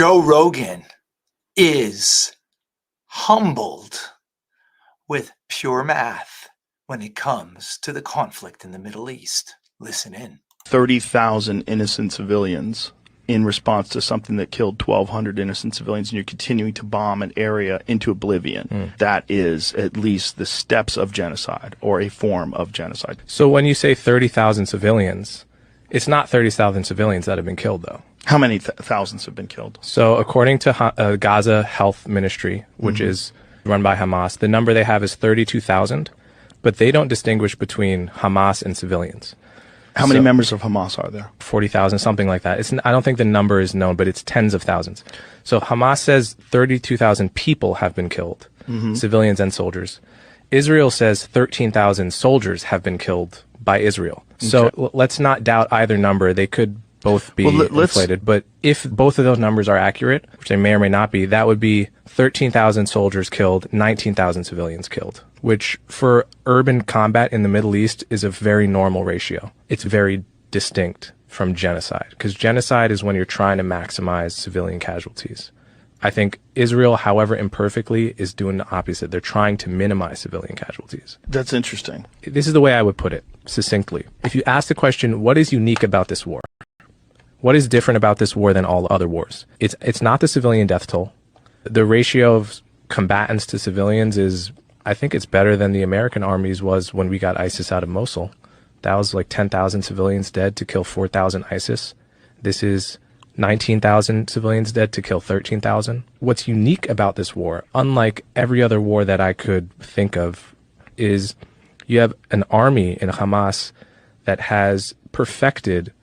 Joe Rogan is humbled with pure math when it comes to the conflict in the Middle East. Listen in. 30,000 innocent civilians in response to something that killed 1,200 innocent civilians, and you're continuing to bomb an area into oblivion. That is at least the steps of genocide, or a form of genocide. So when you say 30,000 civilians, it's not 30,000 civilians that have been killed, though. How many thousands have been killed? So according to Gaza Health Ministry, which is run by Hamas, the number they have is 32,000, but they don't distinguish between Hamas and civilians. How many members of Hamas are there? 40,000, something like that. I don't think the number is known, but it's tens of thousands. So Hamas says 32,000 people have been killed, civilians and soldiers. Israel says 13,000 soldiers have been killed by Israel. So let's not doubt either number. They could both be inflated. But if both of those numbers are accurate, which they may or may not be, that would be 13,000 soldiers killed, 19,000 civilians killed, which for urban combat in the Middle East is a very normal ratio. It's very distinct from genocide, because genocide is when you're trying to maximize civilian casualties. I think Israel, however imperfectly, is doing the opposite. They're trying to minimize civilian casualties. That's interesting. This is the way I would put it, succinctly. If you ask the question, what is unique about this war? What is different about this war than all other wars? It's not the civilian death toll. The ratio of combatants to civilians is, I think it's better than the American armies was when we got ISIS out of Mosul. That was like 10,000 civilians dead to kill 4,000 ISIS. This is 19,000 civilians dead to kill 13,000. What's unique about this war, unlike every other war that I could think of, is you have an army in Hamas that has perfected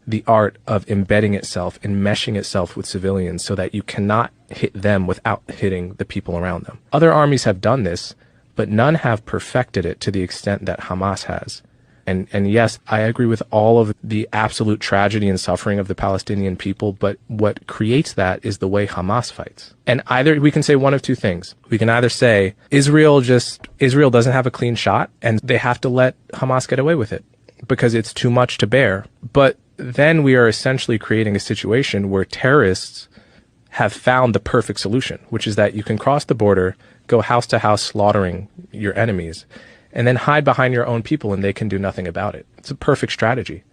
the art of embedding itself and meshing itself with civilians so that you cannot hit them without hitting the people around them. Other armies have done this, but none have perfected it to the extent that Hamas has. And yes, I agree with all of the absolute tragedy and suffering of the Palestinian people, but what creates that is the way Hamas fights. And either we can say one of two things. We can either say Israel doesn't have a clean shot and they have to let Hamas get away with it because it's too much to bear. But then we are essentially creating a situation where terrorists have found the perfect solution, which is that you can cross the border, go house to house slaughtering your enemies, and then hide behind your own people and they can do nothing about it. It's a perfect strategy.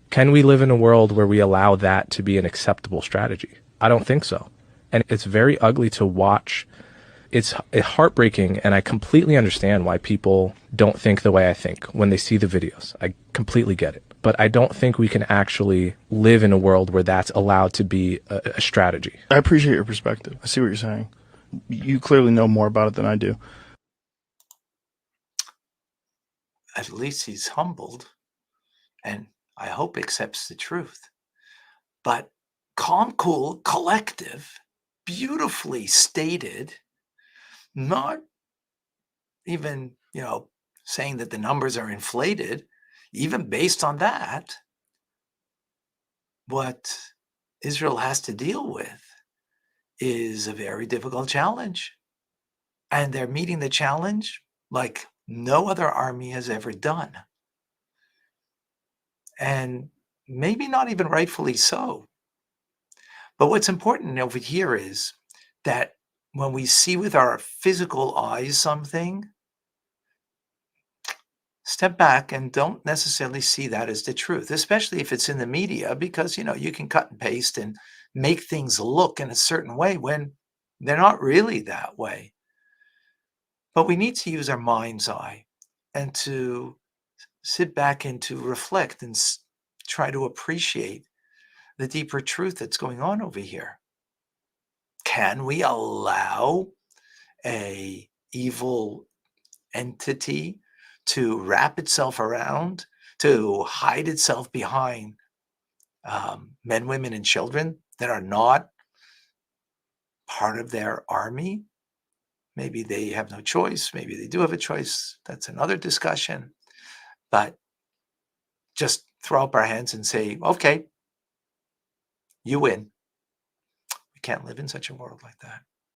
Can we live in a world where we allow that to be an acceptable strategy? I don't think so. And it's very ugly to watch. It's heartbreaking, and I completely understand why people don't think the way I think when they see the videos. I completely get it. But I don't think we can actually live in a world where that's allowed to be a strategy. I appreciate your perspective. I see what you're saying. You clearly know more about it than I do. At least he's humbled, and I hope accepts the truth. But calm, cool, collective, beautifully stated, not even, saying that the numbers are inflated, even based on that. What Israel has to deal with is a very difficult challenge. And they're meeting the challenge like no other army has ever done. And maybe not even rightfully so. But what's important over here is that when we see with our physical eyes something, step back and don't necessarily see that as the truth, especially if it's in the media, because, you can cut and paste and make things look in a certain way when they're not really that way. But we need to use our mind's eye and to sit back and to reflect and try to appreciate the deeper truth that's going on over here. Can we allow a evil entity to wrap itself around, to hide itself behind men, women, and children that are not part of their army? Maybe they have no choice. Maybe they do have a choice. That's another discussion. But just throw up our hands and say, okay, you win. We can't live in such a world like that.